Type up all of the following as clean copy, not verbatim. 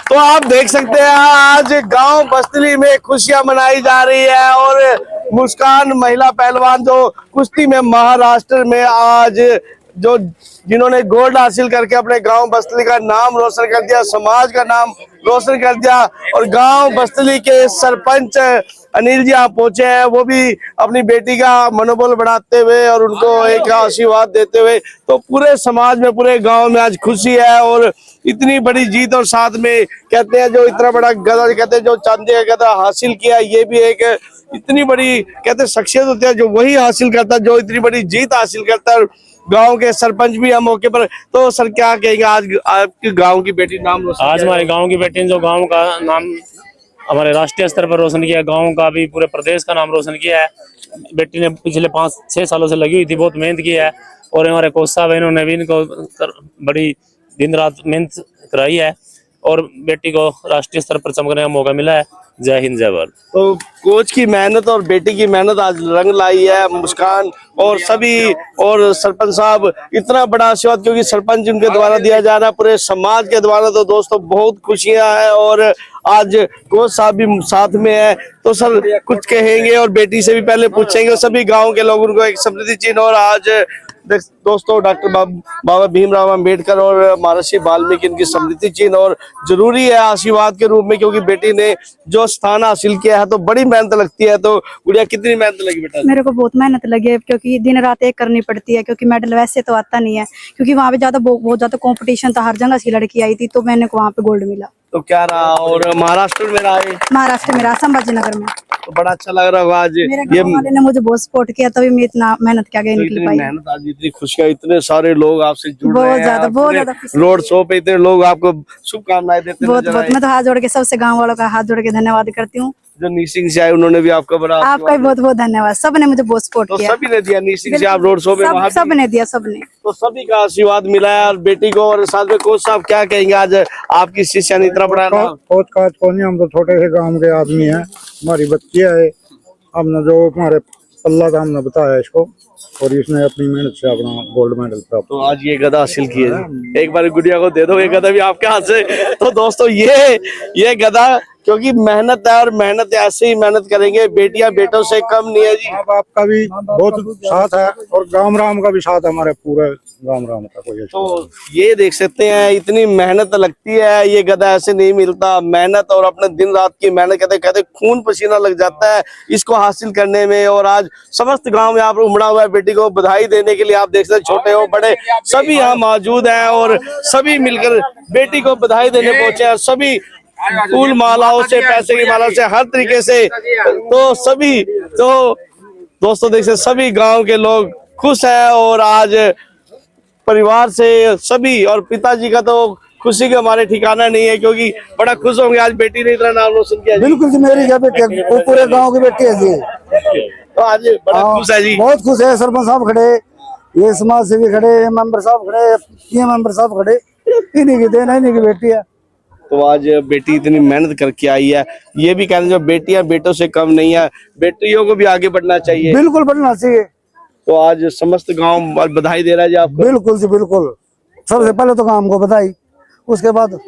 तो आप देख सकते हैं आज गांव बस्तली में खुशियां मनाई जा रही है और मुस्कान महिला पहलवान जो कुश्ती में महाराष्ट्र में आज जो जिन्होंने गोल्ड हासिल करके अपने गांव बस्तली का नाम रोशन कर दिया, समाज का नाम रोशन कर दिया। और गांव बस्तली के सरपंच अनिल जी आप पहुंचे हैं, वो भी अपनी बेटी का मनोबल बढ़ाते हुए और उनको एक आशीर्वाद देते हुए। तो पूरे समाज में, पूरे गांव में आज खुशी है और इतनी बड़ी जीत। और साथ में कहते हैं जो इतना बड़ा गदा, कहते हैं जो चांदी का गदा हासिल किया, ये भी एक इतनी बड़ी कहते हैं शख्सियत होती है जो वही हासिल करता है जो इतनी बड़ी जीत हासिल करता है। गांव के सरपंच भी है मौके पर। तो सर क्या कहेंगे, आज आपके गांव की बेटी नाम रोशन, आज हमारे गांव की बेटी ने जो गांव का नाम हमारे राष्ट्रीय स्तर पर रोशन किया, गांव का भी पूरे प्रदेश का नाम रोशन किया है। बेटी ने पिछले 5-6 सालों से लगी हुई थी, बहुत मेहनत की है और हमारे कोच साहब इन्होंने भी इनको बड़ी दिन रात मेहनत कराई है और बेटी को राष्ट्रीय स्तर पर चमकने का मौका मिला है। जय हिंद, जय भारत। तो कोच की मेहनत और बेटी की मेहनत आज रंग लाई है। मुस्कान और सभी और सरपंच साहब इतना बड़ा आशीर्वाद, क्योंकि सरपंच उनके द्वारा दिया जा रहा है पूरे समाज के द्वारा। तो दोस्तों बहुत खुशियां हैं और आज कोच साहब भी साथ में है। तो सर कुछ कहेंगे और बेटी से भी पहले पूछेंगे, सभी गाँव के लोगों को एक समृद्धि चिन्ह। और आज दोस्तों डॉक्टर बाबा भीमराव अंबेडकर और महर्षि वाल्मीकि इनकी स्मृति चिन्ह और जरूरी है आशीर्वाद के रूप में, क्योंकि बेटी ने जो स्थान हासिल किया है तो बड़ी मेहनत लगती है। तो गुड़िया कितनी मेहनत लगी बेटा? मेरे को बहुत मेहनत लगी है, क्योंकि दिन रात एक करनी पड़ती है, क्योंकि मेडल वैसे तो आता नहीं है, क्योंकि वहाँ पे बहुत ज्यादा कंपटीशन था, हर जगह से लड़की आई थी, तो मैंने को वहाँ पे गोल्ड मिला। तो क्या रहा? और महाराष्ट्र में रहा है? महाराष्ट्र में रहा, संभाजी नगर में। तो बड़ा अच्छा लग रहा होगा आज। मेरे गाँव वाले ने मुझे बहुत सपोर्ट किया, तभी मैं इतना मेहनत किया गया निकल पाई। मेहनत आज इतनी खुशियां, इतने सारे लोग आपसे जुड़ रहे हैं, बहुत ज्यादा रोड शो पे इतने लोग आपको शुभकामनाएं देते हैं। बहुत मैं तो हाथ जोड़ के सबसे गाँव वालों का हाथ जोड़ के धन्यवाद करती हूँ। जो नीसिंग से आए उन्होंने भी आपका बड़ा, आपका भी बहुत बहुत धन्यवाद। सबने मुझे बहुत सपोर्ट किया। सभी ने दिया, नीसिंग से आप रोड शो में वहाँ सबने दिया, सबने। तो सभी का आशीर्वाद मिला है और बेटी को। और साथ में कोच साहब क्या कहेंगे, आज आपकी शिष्या ने इतना बड़ा कोच काज को नहीं, हम तो छोटे से गांव के आदमी हैं, हमारी बच्ची है, हमने जो हमारे अल्लाह का हमने बताया इसको और इसने अपनी मेहनत से अपना गोल्ड मेडल प्राप्त। तो आज ये गदा हासिल किया है। एक बार गुड़िया को दे दो, ये गदा भी आपके हाथ से। तो दोस्तों ये गदा, क्योंकि मेहनत है और मेहनत ऐसे ही मेहनत करेंगे, बेटियां बेटों से कम नहीं है जी। आपका भी बहुत साथ है और गांव राम का भी साथ है, हमारे पूरे गांव राम का कोई। तो ये देख सकते हैं इतनी मेहनत लगती है, ये गदा ऐसे नहीं मिलता। मेहनत और अपने दिन रात की मेहनत, कहते खून पसीना लग जाता है इसको हासिल करने में। और आज समस्त गांव में आप उमड़ा हुआ है बेटी को बधाई देने के लिए। आप देख सकते हैं छोटे हो बड़े सभी यहाँ मौजूद हैं और सभी मिलकर बेटी को बधाई देने पहुंचे हैं। सभी फूल मालाओं से, पैसे की माला से, हर तरीके से। तो सभी, तो दोस्तों देख सकते सभी गांव के लोग खुश हैं और आज परिवार से सभी, और पिताजी का तो खुशी का हमारे ठिकाना नहीं है, क्योंकि बड़ा खुश होंगे आज बेटी ने इतना नाम रोशन किया। बिल्कुल जी, मेरी क्या बेटी है, वो पूरे गांव की बेटी है जी। तो आज बड़ा खुश है जी, बहुत खुश है। सरपंच साहब खड़े, ये समाज सेवी खड़े, मेंबर साहब खड़े, ये मेंबर साहब खड़े, इन्हीं की देन है, इन्हीं की बेटी है। तो आज बेटी इतनी मेहनत करके आई है। ये भी कहते हैं जो बेटियां बेटों से कम नहीं है, बेटियों को भी आगे बढ़ना चाहिए। बिल्कुल बढ़ना चाहिए। तो आज समस्त गांव बधाई दे रहा है जी आपको। बिल्कुल जी, बिल्कुल। सबसे पहले तो गांव को बधाई, उसके बाद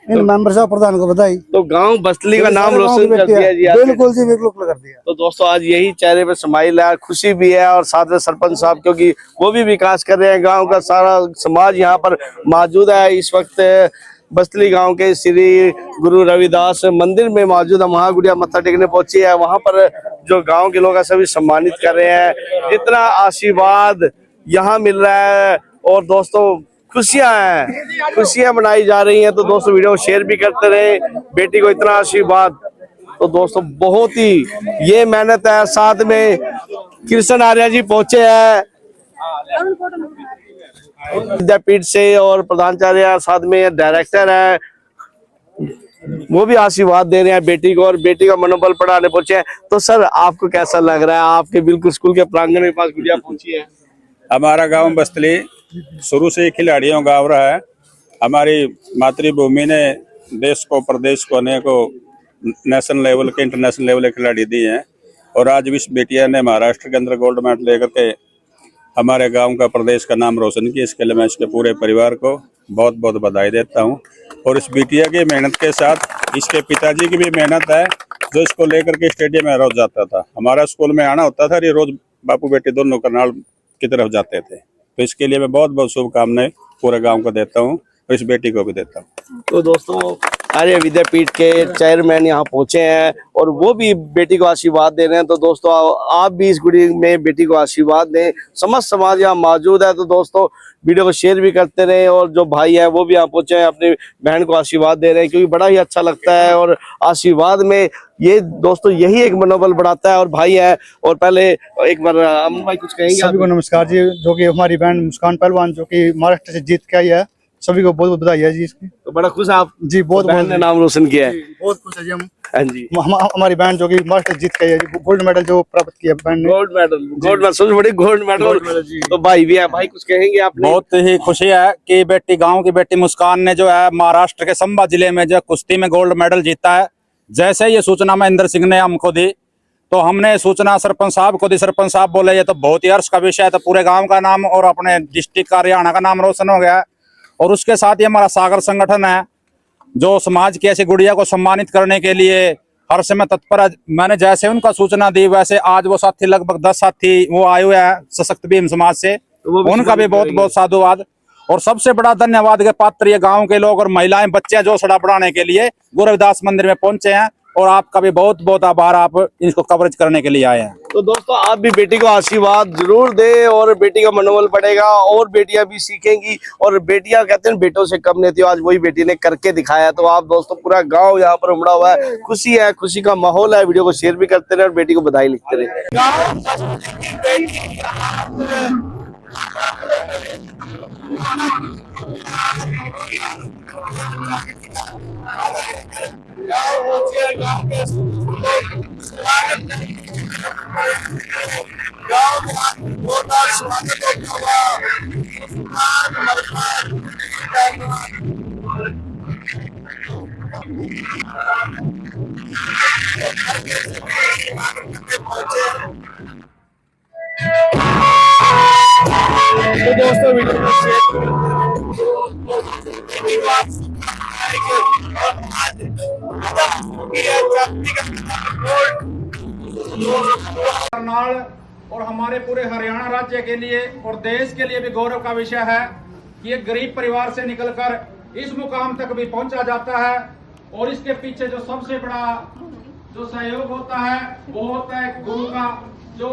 इन मेंबर साहब प्रधान को बधाई। तो गांव बस्तली का नाम रोशन कर दिया जी। बिल्कुल जी, बिल्कुल कर दिया। तो दोस्तों आज यही चेहरे पे स्माइल है, खुशी भी है। और साथ में सरपंच साहब, क्योंकि वो भी विकास कर रहे हैं, गाँव का सारा समाज यहाँ पर मौजूद है। इस वक्त बस्तली गांव के श्री गुरु रविदास मंदिर में मौजूद है, वहाँ गुड़िया मत्था टेकने पहुंची है। वहां पर जो गांव के लोग हैं सभी सम्मानित कर रहे हैं। जितना आशीर्वाद यहाँ मिल रहा है और दोस्तों खुशियां हैं, खुशियां मनाई जा रही हैं। तो दोस्तों वीडियो शेयर भी करते रहे, बेटी को इतना आशीर्वाद। तो दोस्तों बहुत ही ये मेहनत है। साथ में कृष्ण आर्या जी पहुंचे हैं विद्यापीठ से और प्रधानाचार्य, साथ में डायरेक्टर है, वो भी आशीर्वाद दे रहे हैं बेटी को और बेटी का मनोबल बढ़ाने पहुंचे हैं। तो सर आपको कैसा लग रहा है, आपके बिल्कुल स्कूल के प्रांगण के पास गुड़िया पहुंची है? हमारा गांव बस्तली शुरू से खिलाड़ियों गाँव रहा है। हमारी मातृभूमि ने देश को, प्रदेश को अनेकों नेशनल लेवल के, इंटरनेशनल लेवल के खिलाड़ी दिए हैं और आज विश्व बेटिया ने महाराष्ट्र के अंदर गोल्ड मेडल लेकर के हमारे गांव का, प्रदेश का नाम रोशन किया। इसके लिए मैं इसके पूरे परिवार को बहुत बहुत बधाई देता हूं। और इस बिटिया की मेहनत के साथ इसके पिताजी की भी मेहनत है, जो इसको लेकर के स्टेडियम में रोज जाता था। हमारा स्कूल में आना होता था, ये रोज बापू बेटे दोनों करनाल की तरफ जाते थे। तो इसके लिए मैं बहुत बहुत शुभकामनाएं पूरे गांव को देता हूं और इस बेटी को भी देता हूं। तो दोस्तों आर्य विद्यापीठ के चेयरमैन यहाँ पहुंचे हैं और वो भी बेटी को आशीर्वाद दे रहे हैं। तो दोस्तों आप भी इस गुड़ी में बेटी को आशीर्वाद दें। समस्त समाज यहाँ मौजूद है, तो दोस्तों वीडियो को शेयर भी करते रहे। और जो भाई हैं वो भी यहाँ पहुंचे हैं, अपनी बहन को आशीर्वाद दे रहे हैं, क्योंकि बड़ा ही अच्छा लगता है। और आशीर्वाद में ये दोस्तों यही एक मनोबल बढ़ाता है। और भाई है, और पहले एक बार अमन भाई कुछ कहेंगे? सभी को नमस्कार जी। जो कि हमारी बहन मुस्कान पहलवान जो कि महाराष्ट्र से जीत के आई है, सभी को बहुत बहुत बधाई है जी इसकी। तो बड़ा खुश आप जी, बहुत बहन ने नाम रोशन किया है। बहुत खुश है जी हम। हाँ जी, हमारी बहन जो कि महाराष्ट्र जीत के आई है, गोल्ड मेडल जो प्राप्त किया बहन ने। गोल्ड मेडल सबसे बड़ी गोल्ड मेडल। तो भाई भी है, भाई कुछ कहेंगे आपने? बहुत ही खुशी है कि बेटी गांव की बेटी मुस्कान ने जो है महाराष्ट्र के संबा जिले में जो कुश्ती में गोल्ड मेडल जीता है। जैसे ये सूचना महेंद्र सिंह ने हमको दी तो हमने सूचना सरपंच साहब को दी। सरपंच साहब बोले ये तो बहुत ही हर्ष का विषय है, तो पूरे गांव का नाम और अपने डिस्ट्रिक्ट का हरियाणा का नाम रोशन हो गया है। और उसके साथ ही हमारा सागर संगठन है जो समाज की ऐसी गुड़िया को सम्मानित करने के लिए हर समय तत्पर है। मैंने जैसे उनका सूचना दी वैसे आज वो साथी लगभग 10 साथी वो आए हुए हैं सशक्त भीम समाज से, उनका भी बहुत बहुत साधुवाद। और सबसे बड़ा धन्यवाद के पात्र ये गांव के लोग और महिलाएं बच्चे जो सड़ा बढ़ाने के लिए गुरु रविदास मंदिर में पहुंचे हैं। और आपका भी बहुत बहुत आभार, आप इसको कवरेज करने के लिए आए हैं। तो दोस्तों आप भी बेटी को आशीर्वाद जरूर दें और बेटी का मनोबल बढ़ेगा और बेटियां भी सीखेंगी। और बेटियां कहते हैं बेटों से कम नहीं थी, आज वही बेटी ने करके दिखाया। तो आप दोस्तों पूरा गांव यहाँ पर उमड़ा हुआ है, खुशी है, खुशी का माहौल है। वीडियो को शेयर भी करते रहे और बेटी को बधाई लिखते रहे। तो दोस्तों वीडियो को शेयर करनाल और हमारे पूरे हरियाणा राज्य के लिए और देश के लिए भी गौरव का विषय है कि एक गरीब परिवार से निकलकर इस मुकाम तक भी पहुंचा जाता है। और इसके पीछे जो सबसे बड़ा जो सहयोग होता है वो होता है गुरु का, जो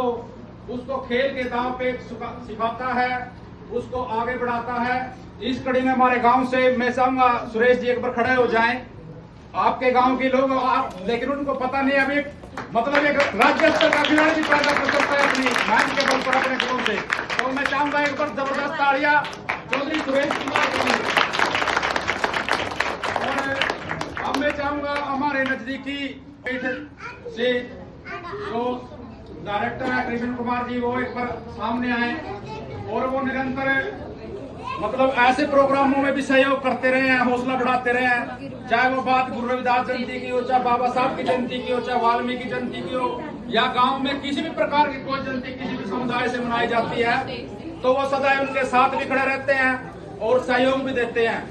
उसको खेल के दांव पे सिखाता है, उसको आगे बढ़ाता है। इस कड़ी में हमारे गांव से मैं चाहूंगा सुरेश जी एक बार खड़े हो जाएं। आपके गांव के लोग आप, लेकिन उनको पता नहीं अभी मतलब एक राज्य स्तर का खिलाड़ी भी पैदा कर सकता है अपनी मैच के बल पर अपने गुरु से। तो मैं चाहूंगा एक बार जबरदस्त तालियां चौधरी सुरेश कुमार के लिए। और अब मैं चाहूंगा हमारे नजदीकी से जो डायरेक्टर है कृष्ण कुमार जी, वो एक बार सामने आए और वो निरंतर मतलब ऐसे प्रोग्रामों में भी सहयोग करते रहे हैं, हौसला बढ़ाते रहे हैं। चाहे वो बात गुरु रविदास जयंती की हो, चाहे बाबा साहब की जयंती की हो, चाहे वाल्मीकि जयंती की हो, या गांव में किसी भी प्रकार की कोई जयंती किसी भी समुदाय से मनाई जाती है तो वो सदैव उनके साथ भी खड़े रहते हैं और सहयोग भी देते हैं।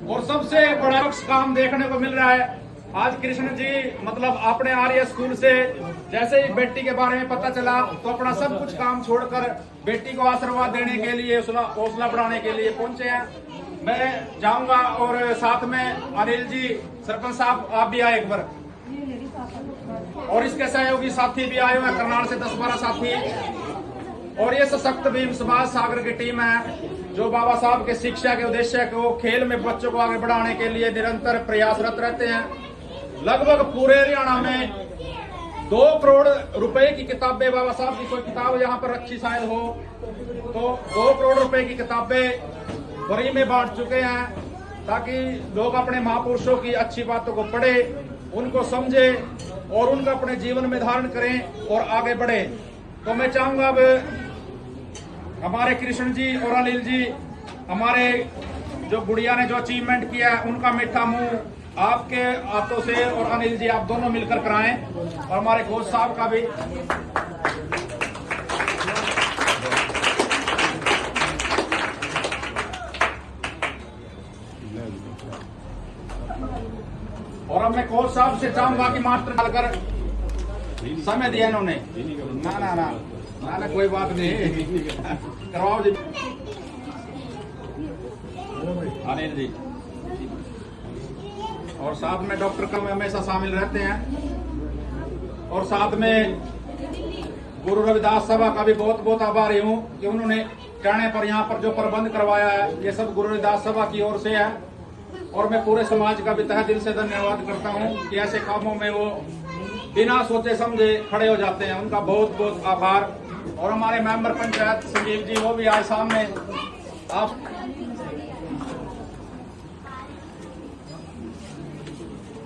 और सबसे बड़ा काम देखने को मिल रहा है आज कृष्ण जी मतलब अपने आर्य स्कूल से जैसे ही बेटी के बारे में पता चला तो अपना सब कुछ काम छोड़कर बेटी को आशीर्वाद देने के लिए, हौसला बढ़ाने के लिए पहुंचे हैं। मैं जाऊंगा और साथ में अनिल जी सरपंच साहब आप भी आए एक बार, और इसके सहयोगी साथी भी आए हुए हैं करनाल से 10-12 साथी। और ये सशक्त भीम समाज सागर की टीम है जो बाबा साहब के शिक्षा के उद्देश्य को खेल में बच्चों को आगे बढ़ाने के लिए निरंतर प्रयासरत रहते हैं। लगभग पूरे हरियाणा में 2 करोड़ रुपए की किताबें, बाबा साहब की कोई किताब यहाँ पर रखी शायद हो तो 2 करोड़ रुपए की किताबें फ्री में बांट चुके हैं, ताकि लोग अपने महापुरुषों की अच्छी बातों को पढ़े, उनको समझे और उनको अपने जीवन में धारण करें और आगे बढ़े। तो मैं चाहूंगा अब हमारे कृष्ण जी और अनिल जी, हमारे जो गुड़िया ने जो अचीवमेंट किया है उनका मीठा मुंह आपके हाथों से, और अनिल जी आप दोनों मिलकर कराएं, और हमारे घोष साहब का भी। और अब मैं कोच साहब से चाहूंगा कि मास्टर डालकर समय दिया इन्होंने। ना ना ना ना ना कोई बात नहीं, करवाओ जी। अनिल जी और साथ में डॉक्टर का हमेशा शामिल रहते हैं। और साथ में गुरु रविदास सभा का भी बहुत बहुत आभारी हूँ कि उन्होंने कहने पर यहाँ पर जो प्रबंध करवाया है ये सब गुरु रविदास सभा की ओर से है। और मैं पूरे समाज का भी तहे दिल से धन्यवाद करता हूँ कि ऐसे कामों में वो बिना सोचे समझे खड़े हो जाते हैं, उनका बहुत बहुत आभार। और हमारे मेंबर पंचायत संजीव जी वो भी आए सामने। आप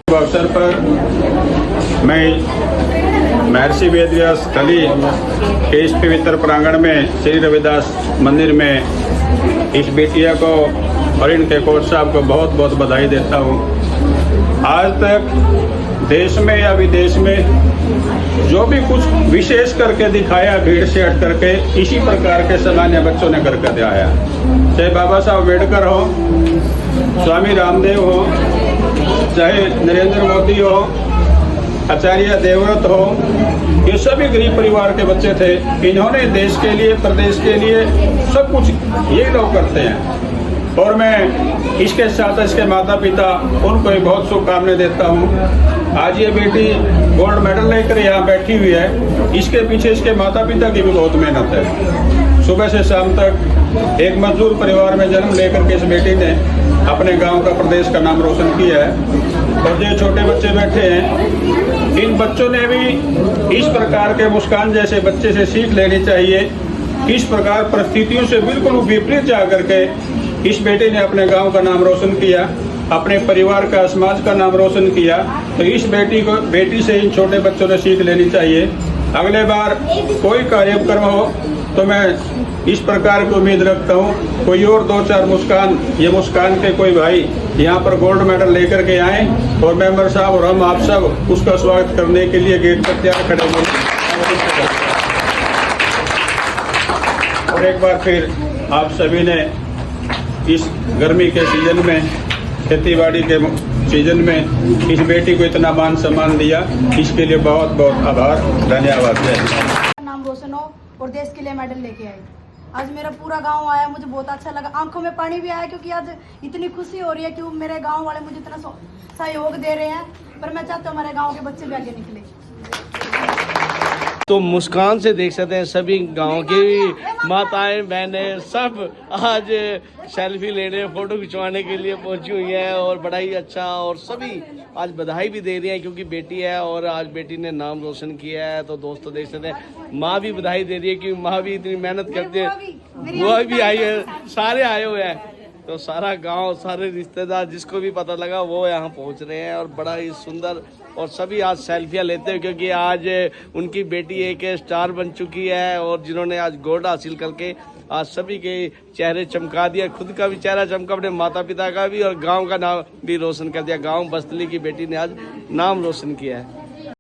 अवसर पर मैं महर्षि वेदव्यास कली के इस पवित्र प्रांगण में श्री रविदास मंदिर में इस बेटिया को और इनके कोच साहब को बहुत बहुत बधाई देता हूँ। आज तक देश में या विदेश में जो भी कुछ विशेष करके दिखाया भीड़ से हट करके इसी प्रकार के सामान्य बच्चों ने करके दिखाया। चाहे बाबा साहब अम्बेडकर हो, स्वामी रामदेव हो, चाहे नरेंद्र मोदी हो, आचार्य देवव्रत हो, ये सभी गरीब परिवार के बच्चे थे। इन्होंने देश के लिए, प्रदेश के लिए सब कुछ ये लोग करते हैं। और मैं इसके साथ इसके माता पिता उनको भी बहुत शुभकामनाएं देता हूँ। आज ये बेटी गोल्ड मेडल लेकर यहाँ बैठी हुई है, इसके पीछे इसके माता पिता की भी बहुत मेहनत है। सुबह से शाम तक एक मजदूर परिवार में जन्म लेकर के इस बेटी ने अपने गांव का, प्रदेश का नाम रोशन किया है। और जो छोटे बच्चे बैठे हैं, इन बच्चों ने भी इस प्रकार के मुस्कान जैसे बच्चे से सीख लेनी चाहिए। किस प्रकार परिस्थितियों से बिल्कुल विपरीत जा करके इस बेटे ने अपने गांव का नाम रोशन किया, अपने परिवार का, समाज का नाम रोशन किया। तो इस बेटी से इन छोटे बच्चों ने सीख लेनी चाहिए। अगले बार कोई कार्यक्रम हो तो मैं इस प्रकार की उम्मीद रखता हूँ कोई और 2-4 मुस्कान, ये मुस्कान के कोई भाई यहाँ पर गोल्ड मेडल लेकर के आए और मेंबर साहब और हम आप सब उसका स्वागत करने के लिए गेट पर तैयार खड़े हुए। और एक बार फिर आप सभी ने इस गर्मी के सीजन में, खेतीबाड़ी के सीजन में इस बेटी को इतना मान सम्मान दिया, इसके लिए बहुत बहुत आभार, धन्यवाद। नाम रोशन हो और देश के लिए मेडल लेके आई। आज मेरा पूरा गांव आया, मुझे बहुत अच्छा लगा, आंखों में पानी भी आया क्योंकि आज इतनी खुशी हो रही है कि मेरे गांव वाले मुझे इतना सहयोग दे रहे हैं। पर मैं चाहता हूँ हमारे गांव के बच्चे भी आगे निकले। तो मुस्कान से देख सकते हैं सभी गांव की माताएं, बहनें सब आज सेल्फी लेने, फोटो खिंचवाने के लिए पहुंची हुई हैं। और बड़ा ही अच्छा, और सभी आज बधाई भी दे रही हैं क्योंकि बेटी है और आज बेटी ने नाम रोशन किया है। तो दोस्तों देख सकते हैं, माँ भी बधाई दे रही है कि माँ भी इतनी मेहनत करती है। वो भी आई है, सारे आए हुए हैं। तो सारा गांव, सारे रिश्तेदार, जिसको भी पता लगा वो यहाँ पहुँच रहे हैं। और बड़ा ही सुंदर, और सभी आज सेल्फियाँ लेते हैं क्योंकि आज उनकी बेटी एक स्टार बन चुकी है। और जिन्होंने आज गोल्ड हासिल करके आज सभी के चेहरे चमका दिया, खुद का भी चेहरा चमका, अपने माता पिता का भी, और गांव का नाम भी रोशन कर दिया। गांव बस्तली की बेटी ने आज नाम रोशन किया है।